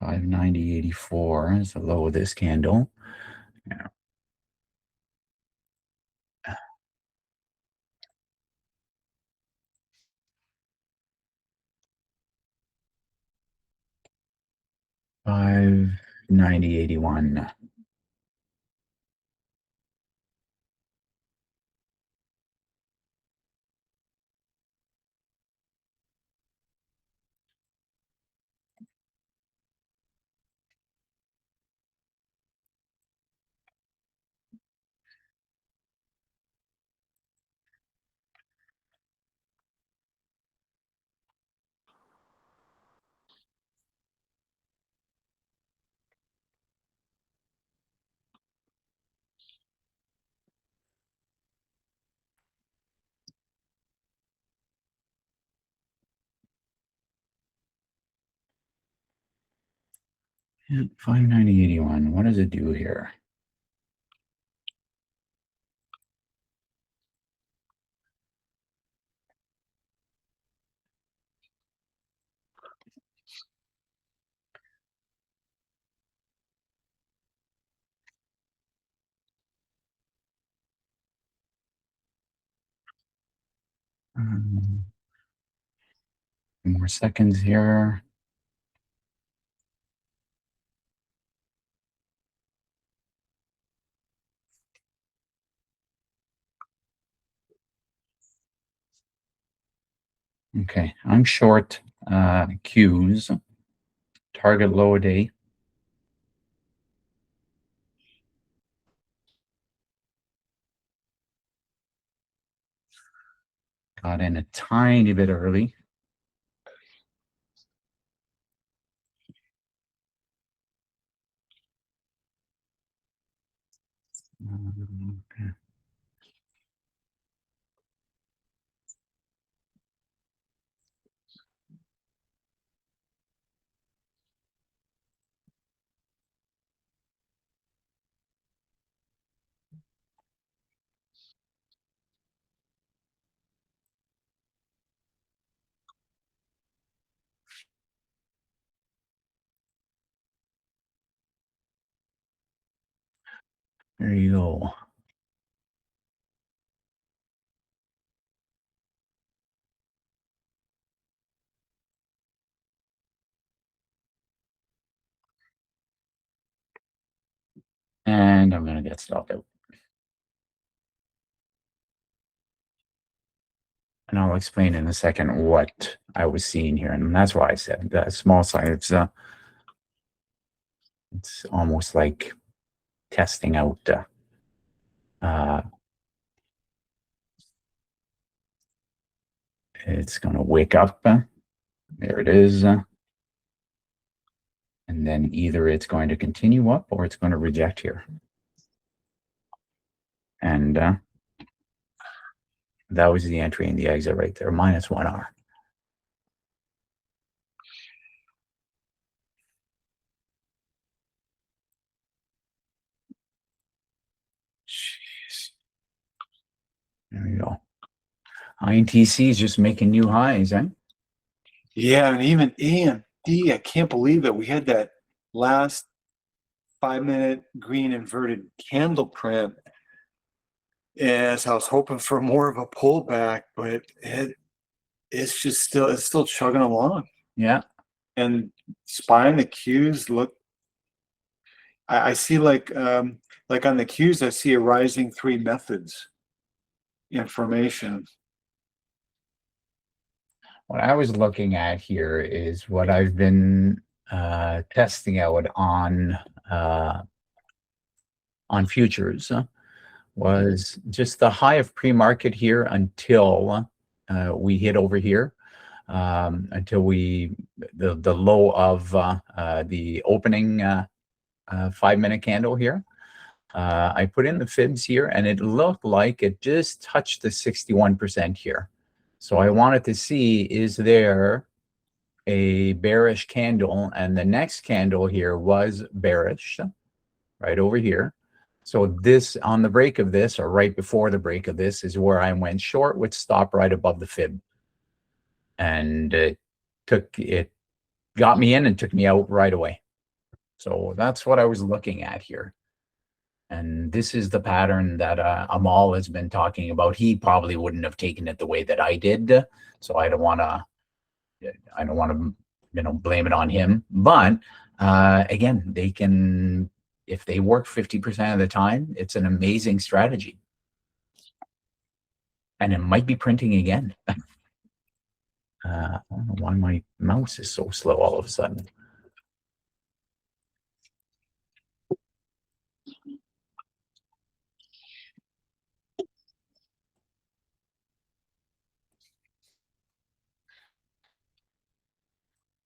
$590.84 is the low of this candle. Yeah. $590.81. Yeah, 590.81. What does it do here? Um, more seconds here. Okay, I'm short Qs. Target low a day. Got in a tiny bit early. Okay. There you go. And I'm going to get stopped out. And I'll explain in a second what I was seeing here. And that's why I said that small size, it's almost like testing out it's going to wake up. There it is. And then either it's going to continue up or it's going to reject here. And that was the entry and the exit right there, -1R. Jeez. There we go. INTC is just making new highs, eh? Yeah, and even AMD, I can't believe it. We had that last 5-minute green inverted candle print. As I was hoping for more of a pullback, but it's still chugging along. Yeah. And spying the cues look, I see like on the cues, I see a rising 3 methods information. What I was looking at here is what I've been testing out on futures was just the high of pre-market here until we hit over here, until the low of the opening 5-minute candle here. I put in the fibs here and it looked like it just touched the 61% here. So I wanted to see, is there a bearish candle? And the next candle here was bearish right over here. So this, on the break of this, or right before the break of this, is where I went short with stop right above the fib. And it got me in and took me out right away. So that's what I was looking at here. And this is the pattern that Amal has been talking about. He probably wouldn't have taken it the way that I did. So I don't want to, blame it on him. But again, they can, if they work 50% of the time, it's an amazing strategy. And it might be printing again. I don't know why my mouse is so slow all of a sudden.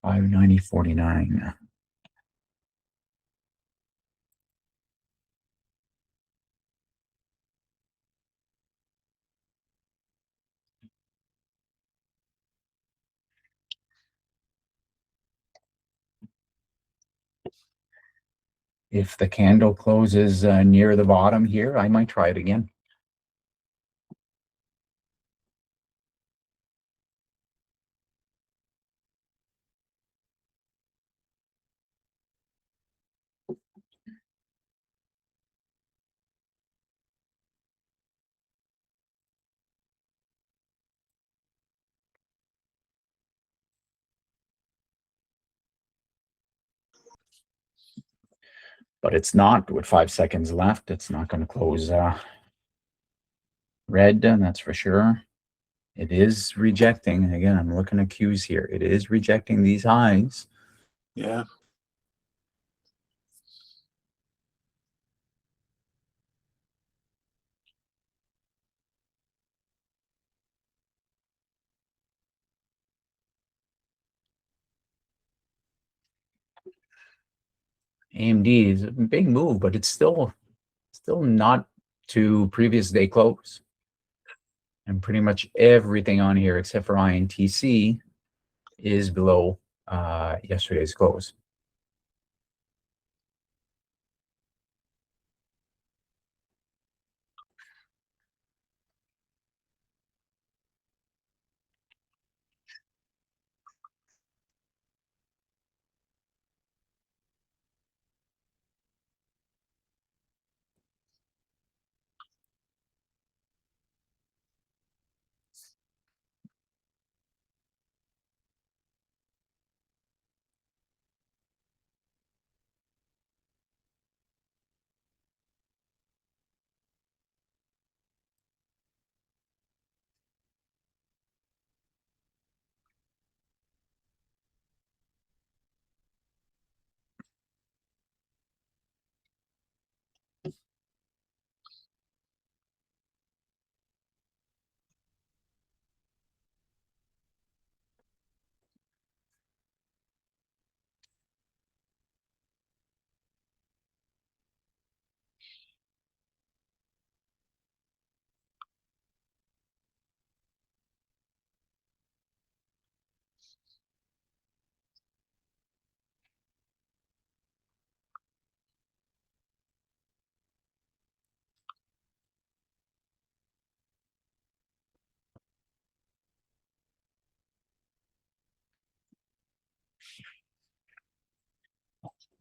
$590.49. If the candle closes near the bottom here, I might try it again. But it's not, with 5 seconds left, it's not going to close red, that's for sure. It is rejecting. Again, I'm looking at cues here. It is rejecting these highs. Yeah. AMD is a big move, but it's still not to previous day close. And pretty much everything on here except for INTC is below yesterday's close.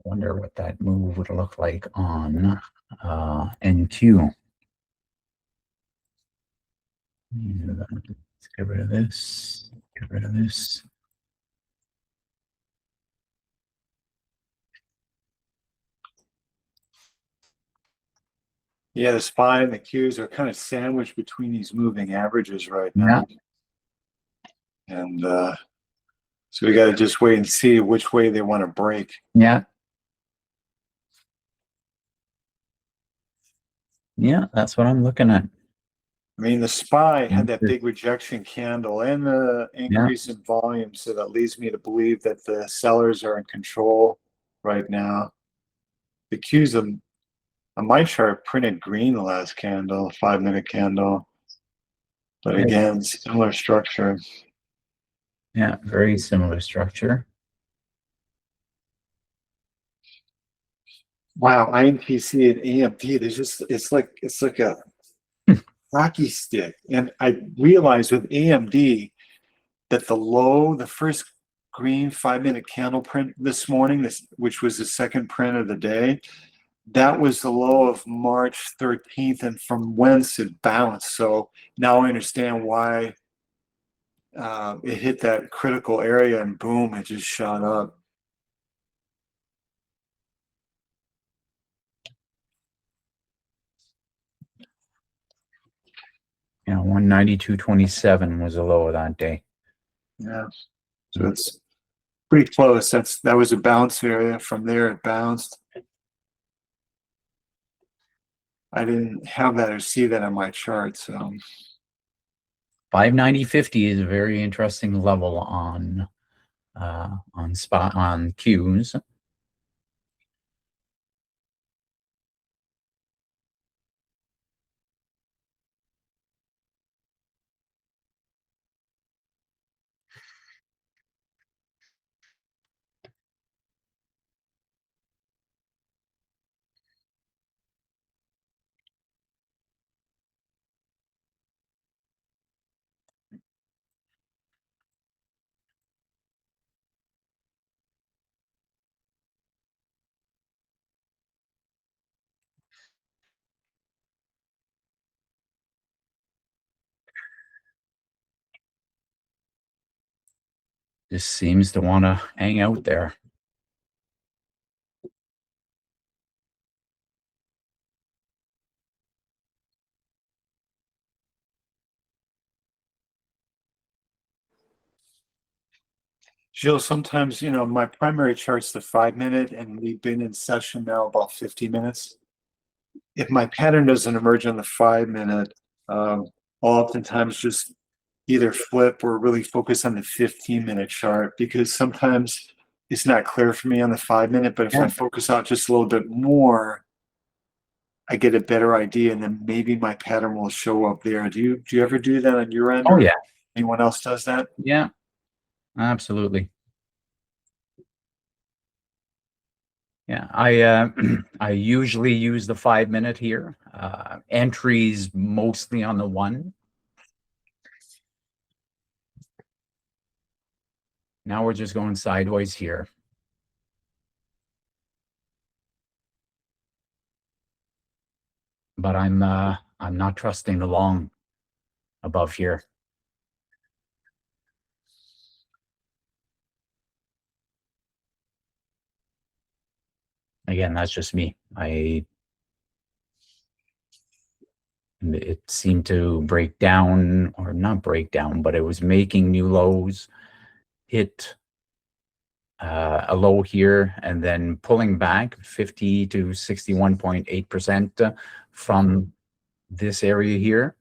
Wonder what that move would look like on NQ. Let's get rid of this. Get rid of this. Yeah, the SPY and the Qs are kind of sandwiched between these moving averages right now. And so we got to just wait and see which way they want to break. Yeah. Yeah, that's what I'm looking at. I mean, the SPY had that big rejection candle and the increase in volume, so that leads me to believe that the sellers are in control right now. The Qs on my chart printed green the last candle, 5-minute candle, but again, similar structure. Yeah, very similar structure. Wow, INTC and AMD, there's just it's like a hockey stick. And I realized with AMD that the first green 5-minute candle print this morning, which was the second print of the day, that was the low of March 13th, and from whence it bounced. So now I understand why it hit that critical area and boom, it just shot up. Yeah, 192.27 was the low of that day. Yeah, so it's pretty close. That was a bounce area. From there, it bounced. I didn't have that or see that on my chart, so 590.50 is a very interesting level on Qs. Just seems to want to hang out there. Jill, sometimes, my primary chart's the 5-minute, and we've been in session now about 50 minutes. If my pattern doesn't emerge on the 5-minute, I'll oftentimes just either flip or really focus on the 15-minute chart, because sometimes it's not clear for me on the 5-minute, but if I focus out just a little bit more, I get a better idea, and then maybe my pattern will show up there. Do you ever do that on your end? Oh, yeah. Anyone else does that? Yeah, absolutely. Yeah, I usually use the 5-minute here. Entries mostly on the 1. Now we're just going sideways here. But I'm not trusting the long above here. Again, that's just me. It seemed to break down, or not break down, but it was making new lows, hit a low here, and then pulling back 50 to 61.8% from this area here.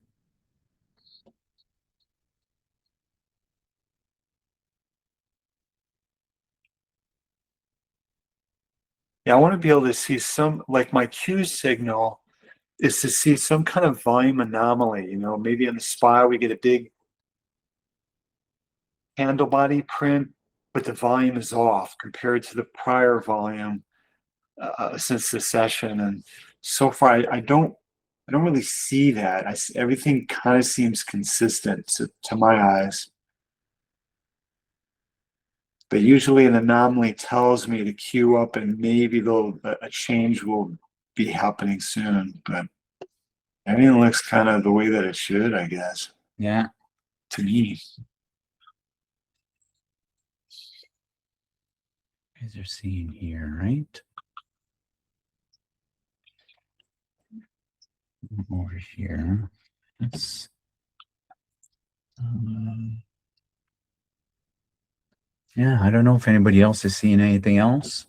Yeah, I want to be able to see some, like my Q signal is to see some kind of volume anomaly. Maybe on the SPY we get a big handle body print, but the volume is off compared to the prior volume since the session. And so far, I don't really see that. Everything kind of seems consistent to my eyes. But usually an anomaly tells me to queue up and maybe a change will be happening soon. But everything looks kind of the way that it should, I guess, Yeah. to me. You guys are seeing here, right? Over here. Let's, yeah, I don't know if anybody else is seeing anything else.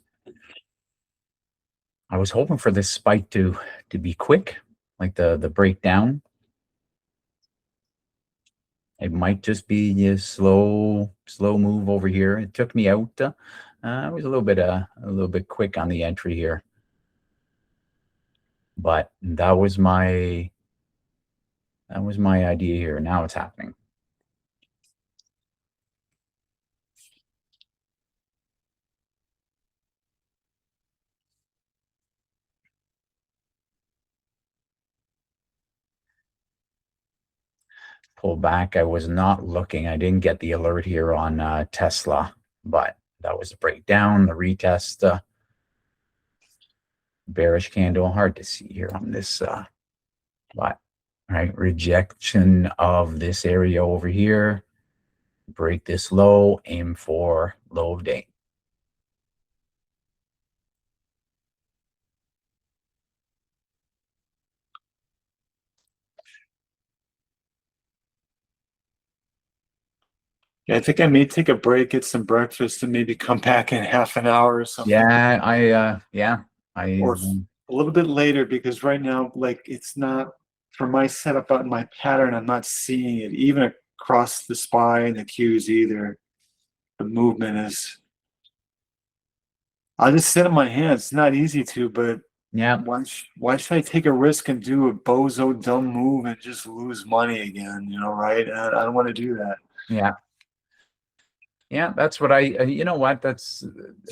I was hoping for this spike to be quick, like the breakdown. It might just be a slow move over here. It took me out. It was a little bit quick on the entry here, but that was my idea here. Now it's happening. Pull back. I was not looking. I didn't get the alert here on Tesla, but that was a breakdown, the retest, bearish candle. Hard to see here on this, but right, rejection of this area over here. Break this low, aim for low of day. Yeah, I think I may take a break, get some breakfast, and maybe come back in half an hour or something. Yeah, Or a little bit later, because right now, like, it's not for my setup on my pattern. I'm not seeing it even across the SPY and the Qs either. The movement is. I'll just sit on my hands. It's not easy to, but yeah. Why should I take a risk and do a bozo dumb move and just lose money again? You know, right? I don't want to do that. Yeah. Yeah, that's what you know what,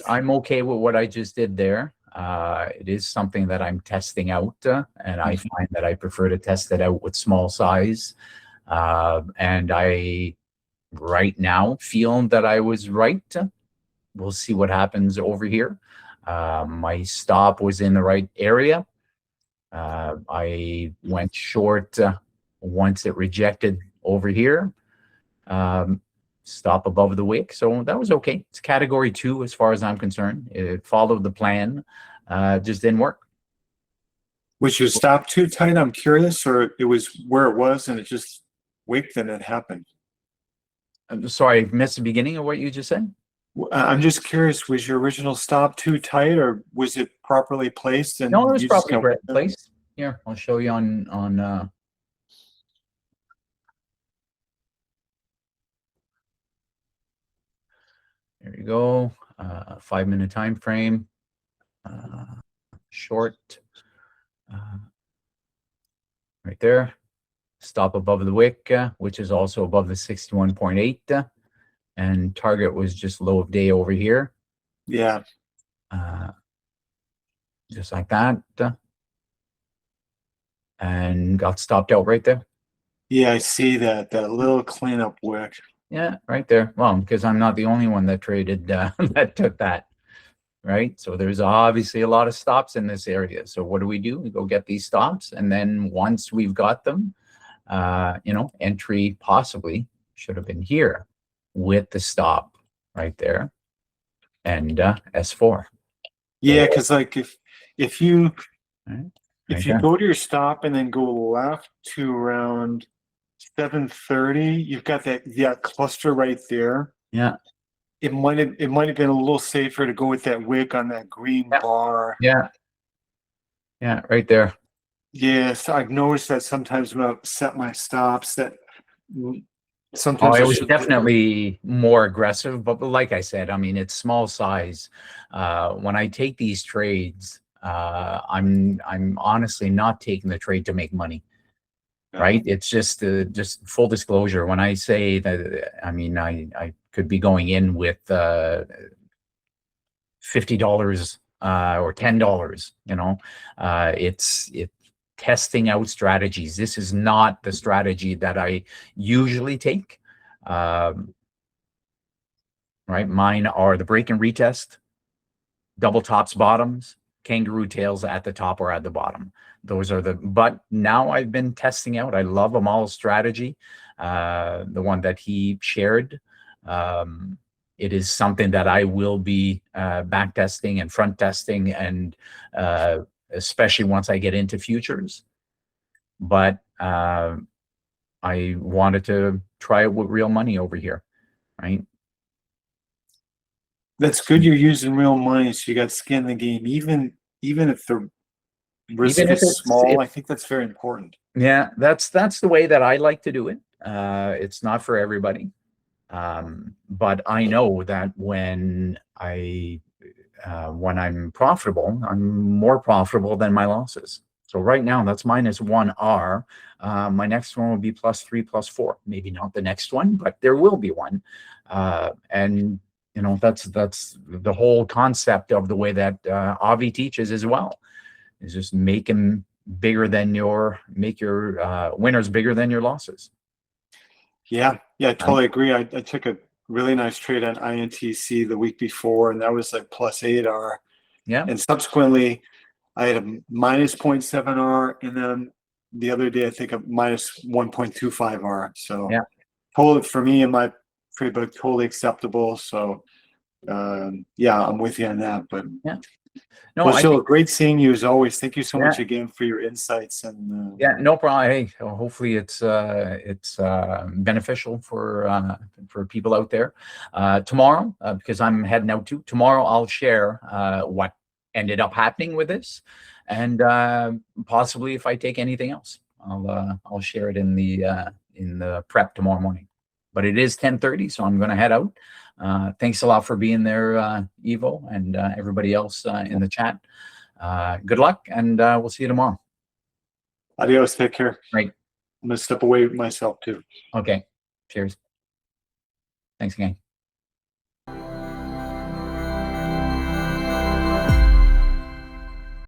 I'm okay with what I just did there. It is something that I'm testing out, and I find that I prefer to test it out with small size. And I, right now, feel that I was right. We'll see what happens over here. My stop was in the right area. I went short once it rejected over here. Stop above the wick, so that was okay. It's category 2 as far as I'm concerned. It followed the plan, just didn't work. Was your stop too tight? I'm curious, or it was where it was and it just wicked and it happened? I'm sorry, I missed the beginning of what you just said. I'm just curious, was your original stop too tight, or was it properly placed? And no, it was properly placed. Here, I'll show you on there you go. 5-minute time frame. Short. Right there. Stop above the wick, which is also above the 61.8. And target was just low of day over here. Yeah. Just like that. And got stopped out right there. Yeah, I see that little cleanup wick. Yeah, right there. Well, because I'm not the only one that traded that took that, right? So there's obviously a lot of stops in this area. So what do? We go get these stops, and then once we've got them, you know, entry possibly should have been here with the stop right there, and S4. Yeah, because like if you right go to your stop and then go left to around 7:30, you've got that cluster right there. Yeah. It might have been a little safer to go with that wick on that green bar. Yeah. Yeah, right there. Yes, I've noticed that sometimes when I set my stops that sometimes it was definitely more aggressive, but like I said, I mean, it's small size. When I take these trades, I'm honestly not taking the trade to make money. Right? It's just full disclosure. When I say that, I mean, I could be going in with $50 or $10. You know, it's testing out strategies. This is not the strategy that I usually take. right? Mine are the break and retest, double tops, bottoms, kangaroo tails at the top or at the bottom. Those are but now I've been testing out. I love Amal's strategy, the one that he shared. It is something that I will be back testing and front testing, and especially once I get into futures. But I wanted to try it with real money over here, right? That's good. You're using real money, so you got skin in the game. Even if the risk Even if is small, I think that's very important. Yeah, that's the way that I like to do it. It's not for everybody. But I know that when I'm profitable, I'm more profitable than my losses. So right now that's -1R. My next one will be +3, +4. Maybe not the next one, but there will be one. And you know, that's the whole concept of the way that Avi teaches as well. Is just make your winners bigger than your losses. Yeah, I totally agree. I took a really nice trade on INTC the week before, and that was like +8R. Yeah. And subsequently, I had a -0.7R, and then the other day I think a -1.25R. So yeah, totally for me in my trade book, totally acceptable. So yeah, I'm with you on that. But yeah. No, well, Jill, great seeing you as always. Thank you so much Yeah. again for your insights and Yeah, no problem. Hey, hopefully it's beneficial for people out there. Tomorrow, because I'm heading out tomorrow, I'll share what ended up happening with this, and possibly if I take anything else, I'll share it in the prep tomorrow morning. But it is 10:30, so I'm going to head out. Thanks a lot for being there, Evo, and everybody else in the chat. Good luck, and we'll see you tomorrow. Adios. Take care. Right. I'm going to step away myself too. Okay. Cheers. Thanks again.